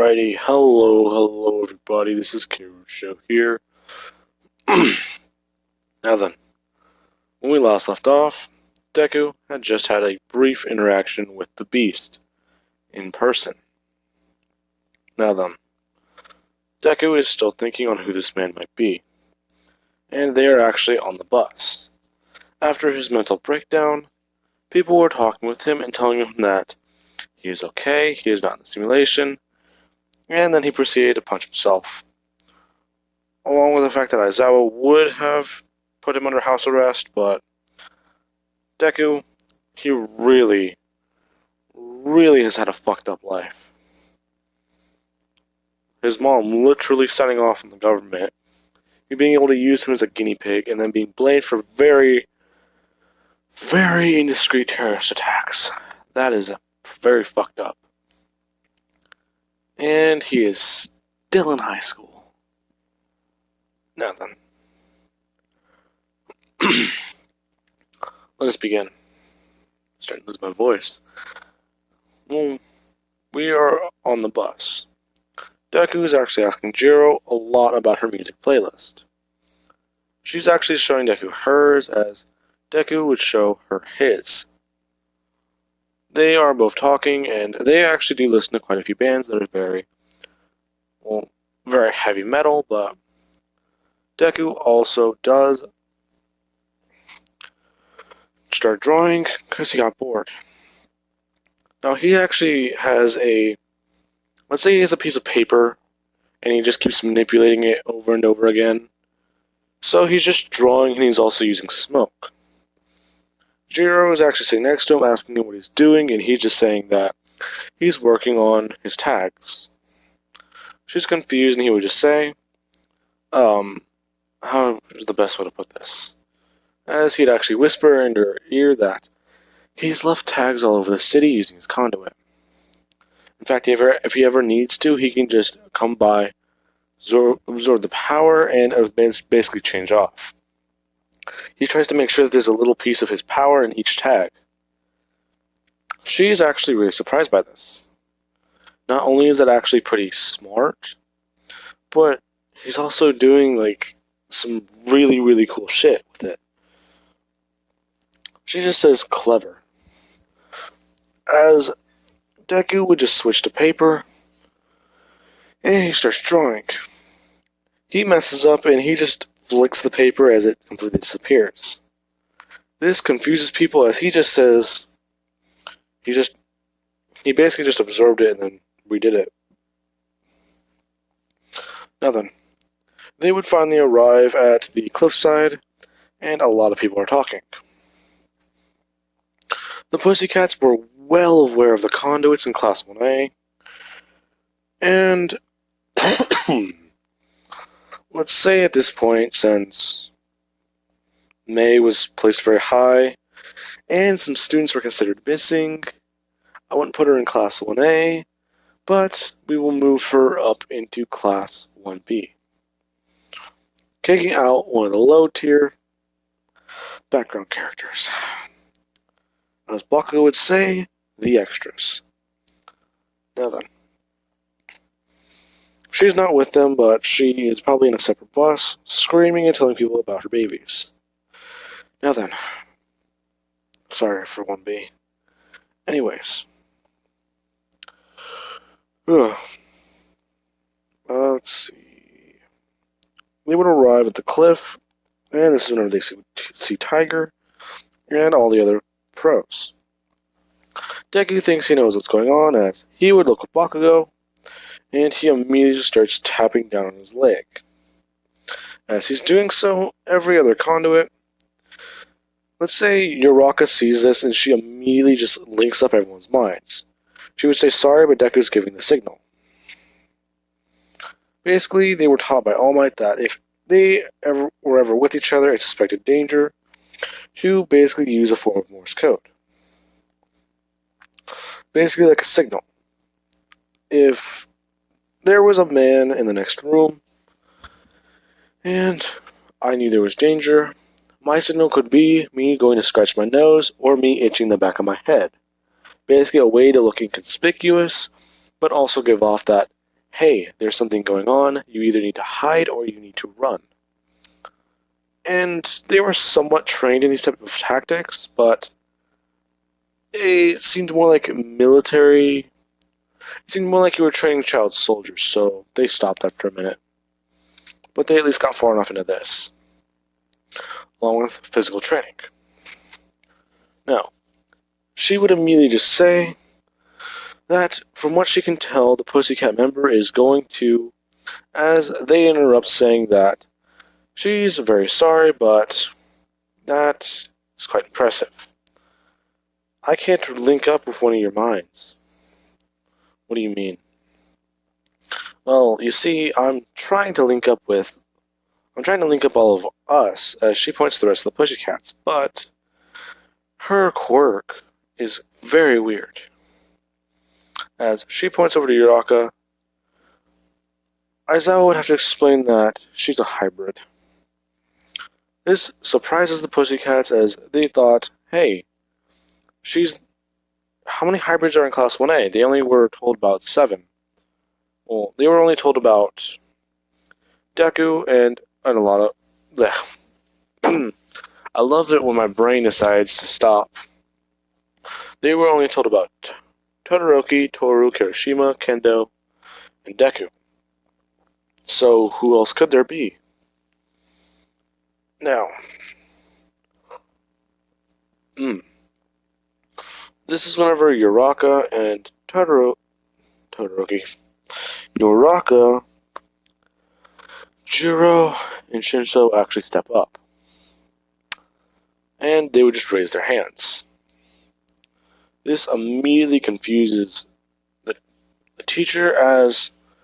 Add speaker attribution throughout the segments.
Speaker 1: Alrighty, hello everybody, this is Show here. Now then, when we last left off, Deku had just had a brief interaction with the Beast, in person. Now then, Deku is still thinking on who this man might be, and they are actually on the bus. After his mental breakdown, people were talking with him and telling him that he is okay, he is not in the simulation, and then he proceeded to punch himself. Along with the fact that Aizawa would have put him under house arrest, but Deku, he really has had a fucked up life. His mom literally signing off on the government, he being able to use him as a guinea pig, and then being blamed for very indiscreet terrorist attacks. That is very fucked up. And he is still in high school. Now then. Let us begin. I'm starting to lose my voice. Well, we are on the bus. Deku is actually asking Jiro a lot about her music playlist. She's actually showing Deku hers as Deku would show her his. They are both talking, and they actually do listen to quite a few bands that are very heavy metal, but Deku also does start drawing because he got bored. Now he actually has let's say he has a piece of paper, and he just keeps manipulating it over and over again. So he's just drawing, and he's also using smoke. Jiro is actually sitting next to him, asking him what he's doing, and he's just saying that he's working on his tags. She's confused, and he would just say, how is the best way to put this? As he'd actually whisper in her ear that he's left tags all over the city using his conduit. In fact, if he ever needs to, he can just come by, absorb the power, and basically change off. He tries to make sure that there's a little piece of his power in each tag. She's actually really surprised by this. Not only is that actually pretty smart, but he's also doing some really cool shit with it. She just says clever. As Deku would just switch to paper, and he starts drawing. He messes up and he just flicks the paper as it completely disappears. This confuses people as he just says he basically just absorbed it and then redid it. Now then, they would finally arrive at the cliffside, and a lot of people are talking. The Pussycats were well aware of the conduits in Class 1A, and let's say at this point, since May was placed very high, and some students were considered missing, I wouldn't put her in Class 1A, but we will move her up into Class 1B. Kicking out one of the low-tier background characters. As Bakugo would say, the extras. Now then. She's not with them, but she is probably in a separate bus, screaming and telling people about her babies. Now then. Sorry for 1B. Anyways. Let's see. They would arrive at the cliff, and this is whenever they see Tiger and all the other pros. Deku thinks he knows what's going on as he would look at Bakugo, and he immediately starts tapping down on his leg. As he's doing so, every other conduit, let's say Uraka sees this and she immediately just links up everyone's minds. She would say sorry, but Deku's giving the signal. Basically, they were taught by All Might that if they were ever with each other and suspected danger, to basically use a form of Morse code. Basically like a signal. If there was a man in the next room, and I knew there was danger, my signal could be me going to scratch my nose or me itching the back of my head. Basically a way to look inconspicuous, but also give off that, hey, there's something going on, you either need to hide or you need to run. And they were somewhat trained in these type of tactics, but it seemed more like military. It seemed more like you were training child soldiers, so they stopped after a minute. But they at least got far enough into this, along with physical training. Now, she would immediately just say that, from what she can tell, the Pussycat member is going to, as they interrupt saying that she's very sorry, but that is quite impressive. I can't link up with one of your minds. What do you mean? Well, you see, I'm trying to link up all of us, as she points to the rest of the Pussycats, but her quirk is very weird. As she points over to Uraka, Aizawa would have to explain that she's a hybrid. This surprises the Pussycats, as they thought, hey, how many hybrids are in Class 1A? They only were told about 7. Well, they were only told about Deku and a lot of... I love it when my brain decides to stop. They were only told about Todoroki, Toru, Kirishima, Kendo, and Deku. So who else could there be? Now, this is whenever Uraka and Uraka, Jiro, and Shinso actually step up. And they would just raise their hands. This immediately confuses the teacher, as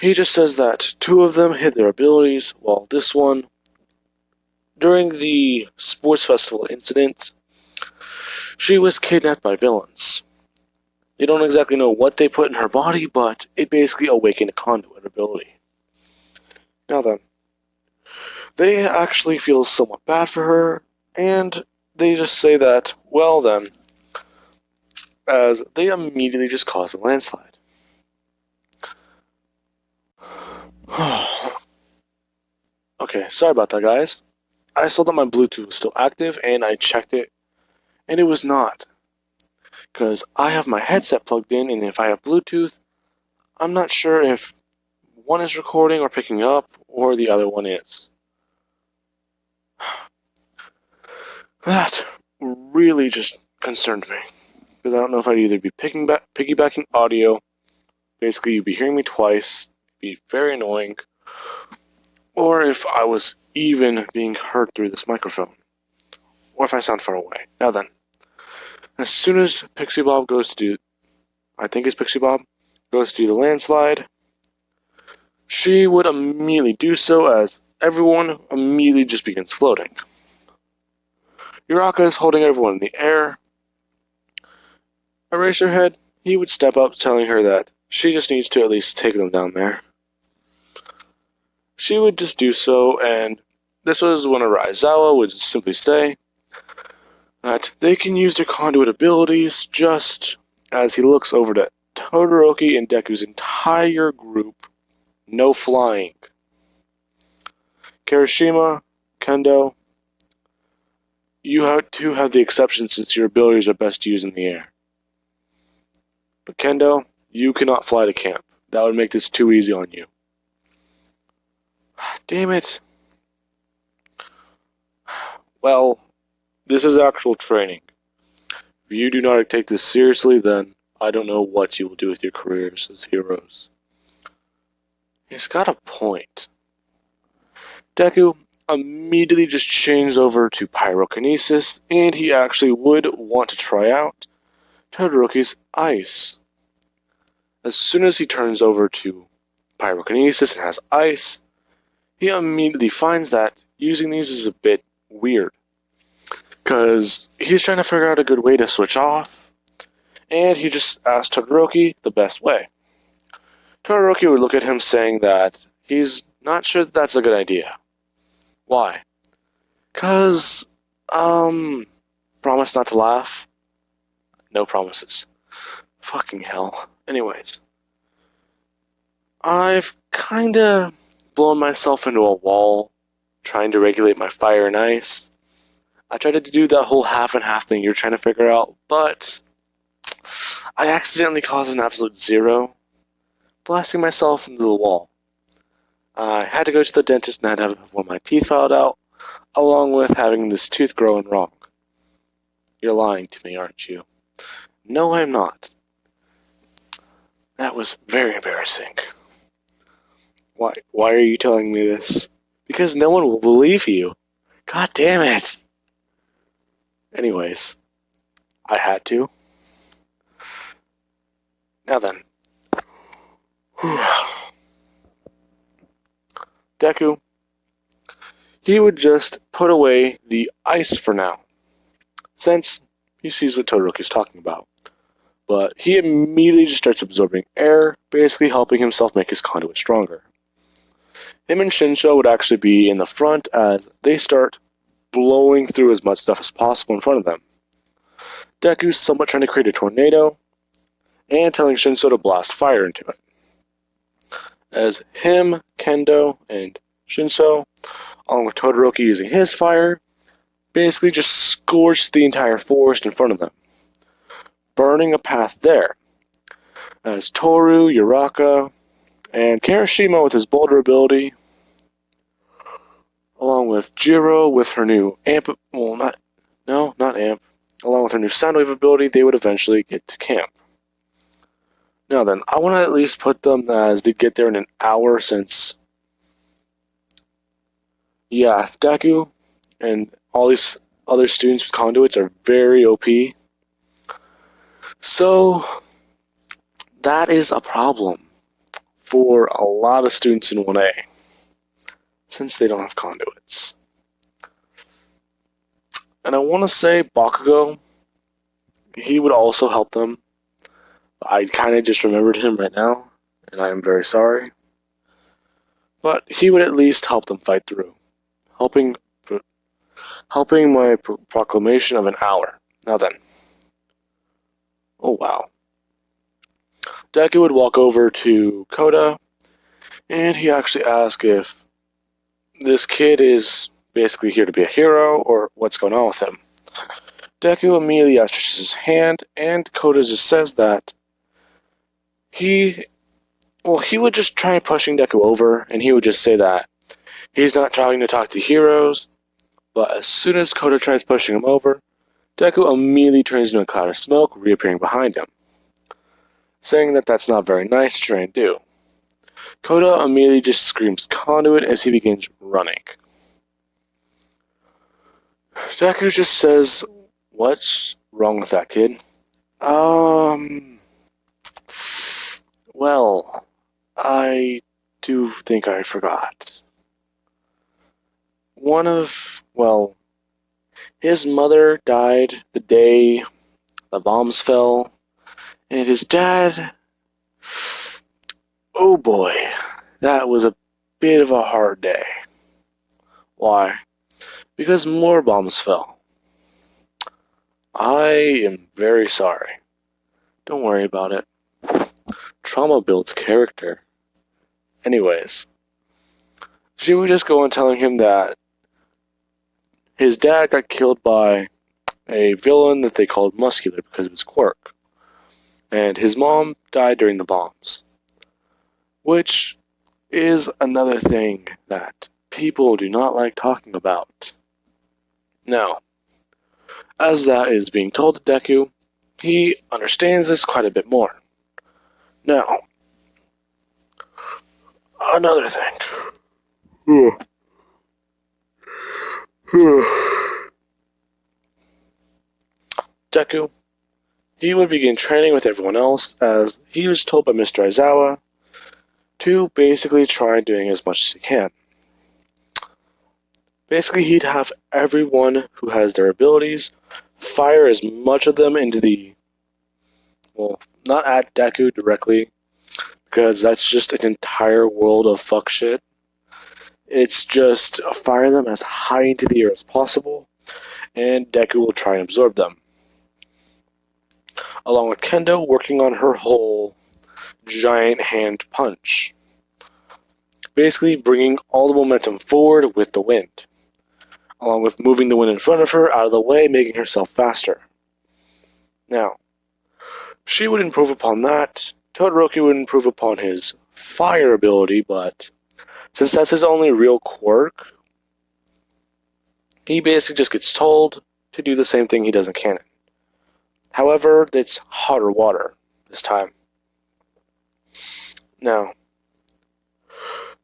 Speaker 1: he just says that 2 of them hid their abilities, while this one, during the sports festival incident, she was kidnapped by villains. They don't exactly know what they put in her body, but it basically awakened a conduit ability. Now then, they actually feel somewhat bad for her, and they just say that, well then, as they immediately just cause a landslide. Okay, sorry about that, guys. I saw that my Bluetooth was still active, and I checked it, and it was not. Because I have my headset plugged in, and if I have Bluetooth, I'm not sure if one is recording or picking up, or the other one is. That really just concerned me. Because I don't know if I'd either be piggybacking audio, basically you'd be hearing me twice, it'd be very annoying, or if I was even being heard through this microphone, or if I sound far away. Now then, as soon as Pixie Bob goes to do, I think it's Pixie Bob, goes to do the landslide, she would immediately do so, as everyone immediately just begins floating. Uraka is holding everyone in the air. Eraserhead, he would step up, telling her that she just needs to at least take them down there. She would just do so, and this was when Aizawa would simply say that they can use their conduit abilities, just as he looks over to Todoroki and Deku's entire group. No flying. Kirishima, Kendo, you have to have the exception since your abilities are best used in the air. But Kendo, you cannot fly to camp. That would make this too easy on you. Damn it. Well, this is actual training. If you do not take this seriously, then I don't know what you will do with your careers as heroes. He's got a point. Deku immediately just changed over to pyrokinesis, and he actually would want to try out Todoroki's ice. As soon as he turns over to pyrokinesis and has ice, he immediately finds that using these is a bit weird, because he's trying to figure out a good way to switch off, and he just asked Todoroki the best way. Todoroki would look at him saying that he's not sure that that's a good idea. Why? Cause, promise not to laugh? No promises. Fucking hell. Anyways. I've kinda blown myself into a wall trying to regulate my fire and ice. I tried to do that whole half and half thing you're trying to figure out, but I accidentally caused an absolute zero, blasting myself into the wall. I had to go to the dentist and I had to have one of my teeth filed out, along with having this tooth growing wrong. You're lying to me, aren't you? No, I'm not. That was very embarrassing. Why are you telling me this? Because no one will believe you. God damn it. Anyways, I had to. Now then. Deku, he would just put away the ice for now, since he sees what Todoroki's talking about. But he immediately just starts absorbing air, basically helping himself make his conduit stronger. Him and Shinsho would actually be in the front as they start blowing through as much stuff as possible in front of them. Deku's somewhat trying to create a tornado, and telling Shinsho to blast fire into it. As him, Kendo, and Shinsho, along with Todoroki using his fire, basically just scorched the entire forest in front of them, burning a path there. As Toru, Uraka, and Kirishima with his boulder ability, along with Jiro with her new amp, not amp, along with her new sound wave ability, they would eventually get to camp. Now then, I want to at least put them as they get there in an hour since, yeah, Deku and all these other students with conduits are very OP. So, that is a problem for a lot of students in 1A, since they don't have conduits. And I want to say Bakugo, he would also help them. I kind of just remembered him right now, and I am very sorry. But he would at least help them fight through, helping my proclamation of an hour. Now then. Oh wow. Deku would walk over to Koda, and he actually asked if this kid is basically here to be a hero, or what's going on with him. Deku immediately outstretches his hand, and Koda just says that he would just try pushing Deku over, and he would just say that he's not trying to talk to heroes, but as soon as Koda tries pushing him over, Deku immediately turns into a cloud of smoke, reappearing behind him, saying that that's not very nice to try and do. Koda immediately just screams conduit as he begins running. Deku just says, "What's wrong with that kid?" Well, I do think I forgot. His mother died the day the bombs fell, and his dad, oh boy, that was a bit of a hard day. Why? Because more bombs fell. I am very sorry. Don't worry about it. Trauma builds character. Anyways, she would just go on telling him that his dad got killed by a villain that they called Muscular because of his quirk, and his mom died during the bombs, which is another thing that people do not like talking about. Now, as that is being told to Deku, he understands this quite a bit more. Now, another thing. Deku, he would begin training with everyone else as he was told by Mr. Aizawa to basically try doing as much as he can. Basically, he'd have everyone who has their abilities fire as much of them into the, not at Deku directly, because that's just an entire world of fuck shit. It's just fire them as high into the air as possible, and Deku will try and absorb them. Along with Kendo working on her whole giant hand punch. basically bringing all the momentum forward with the wind, along with moving the wind in front of her out of the way, making herself faster. Now, she would improve upon that. Todoroki would improve upon his fire ability, but since that's his only real quirk, he basically just gets told to do the same thing he does in canon. However, it's hotter water this time. Now,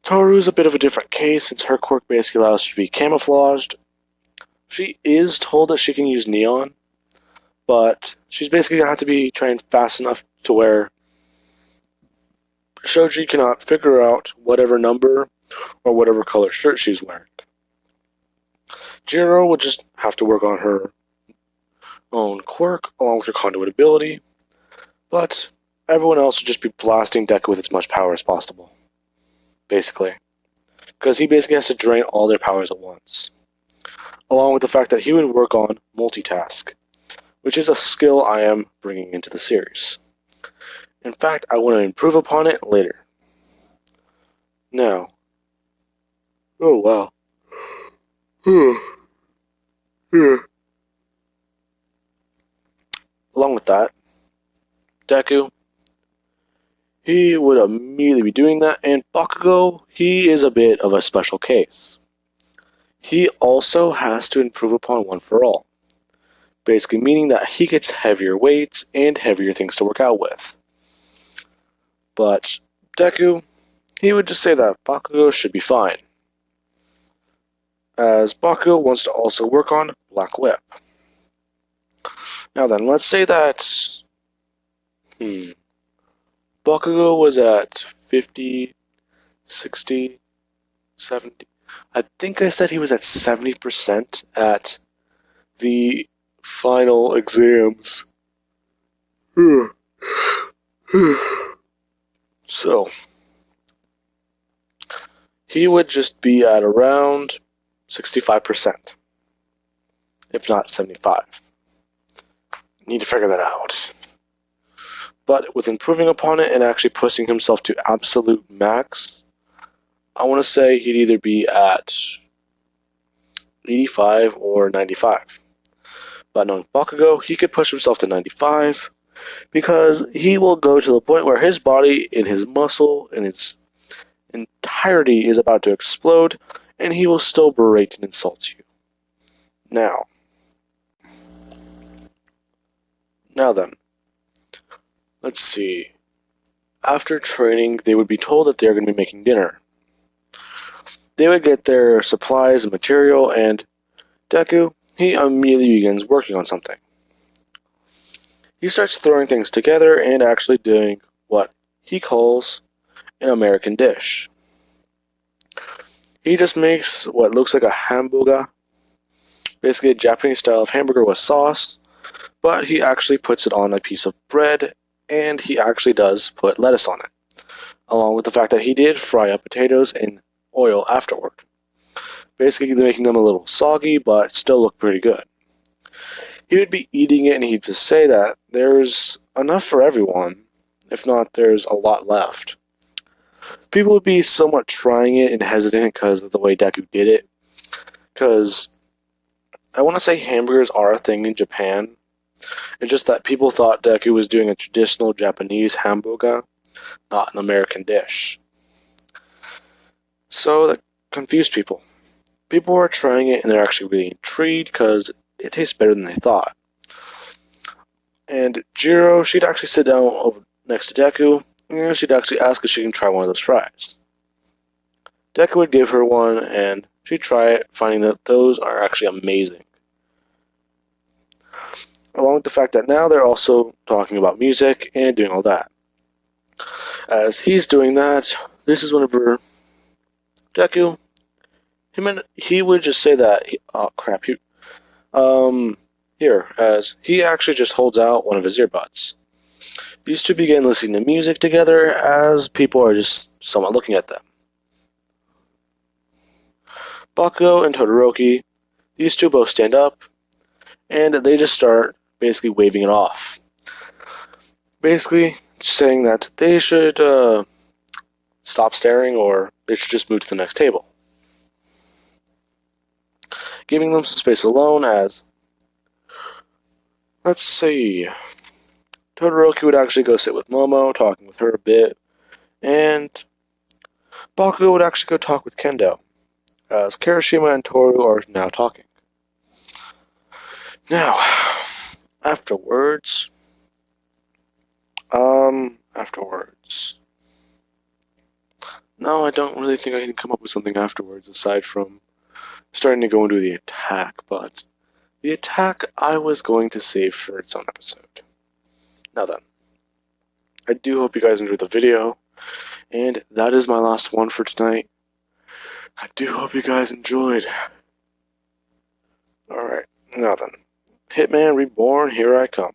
Speaker 1: Toru's a bit of a different case since her quirk basically allows her to be camouflaged. She is told that she can use neon, but she's basically going to have to be trained fast enough to where Shoji cannot figure out whatever number or whatever color shirt she's wearing. Jiro would just have to work on her own quirk along with her conduit ability, but everyone else would just be blasting Deku with as much power as possible, basically. Because he basically has to drain all their powers at once. Along with the fact that he would work on multitask, which is a skill I am bringing into the series. In fact, I want to improve upon it later. Now. Oh, wow. Along with that, Deku, he would immediately be doing that, and Bakugo, he is a bit of a special case. He also has to improve upon One for All, basically meaning that he gets heavier weights and heavier things to work out with. But Deku, he would just say that Bakugo should be fine, as Bakugo wants to also work on Black Whip. Now then, let's say that Bakugo was at 50, 60, 70. I think I said he was at 70% at the final exams. So, he would just be at around 65%, if not 75%. Need to figure that out. But with improving upon it and actually pushing himself to absolute max, I want to say he'd either be at 85 or 95. But knowing Bakugo, he could push himself to 95 because he will go to the point where his body and his muscle and its entirety is about to explode, and he will still berate and insult you. Now then, let's see. After training, they would be told that they're going to be making dinner. They would get their supplies and material, and Deku, he immediately begins working on something. He starts throwing things together and actually doing what he calls an American dish. He just makes what looks like a hamburger, basically a Japanese style of hamburger with sauce, but he actually puts it on a piece of bread, and he actually does put lettuce on it, along with the fact that he did fry up potatoes in oil afterward, basically making them a little soggy, but still look pretty good. He would be eating it, and he'd just say that there's enough for everyone, if not there's a lot left. People would be somewhat trying it and hesitant because of the way Deku did it, because I want to say hamburgers are a thing in Japan. It's just that people thought Deku was doing a traditional Japanese hamburger, not an American dish. So that confused people. People were trying it and they're actually really intrigued because it tastes better than they thought. And Jiro, she'd actually sit down over next to Deku, and she'd actually ask if she can try one of those fries. Deku would give her one, and she'd try it, finding that those are actually amazing. Along with the fact that now they're also talking about music and doing all that. As he's doing that, this is whenever Deku, he would just say that, as he actually just holds out one of his earbuds. These two begin listening to music together as people are just somewhat looking at them. Bakugo and Todoroki, these two both stand up, and they just start basically waving it off. Basically saying that they should stop staring or they should just move to the next table. Giving them some space alone as, let's see, Todoroki would actually go sit with Momo, talking with her a bit, and Bakugo would actually go talk with Kendo, as Kirishima and Toru are now talking. Now, afterwards, no, I don't really think I can come up with something afterwards aside from starting to go into the attack, but the attack I was going to save for its own episode. Now then, I do hope you guys enjoyed the video, and that is my last one for tonight. I do hope you guys enjoyed. Alright, now then, Hitman Reborn, here I come.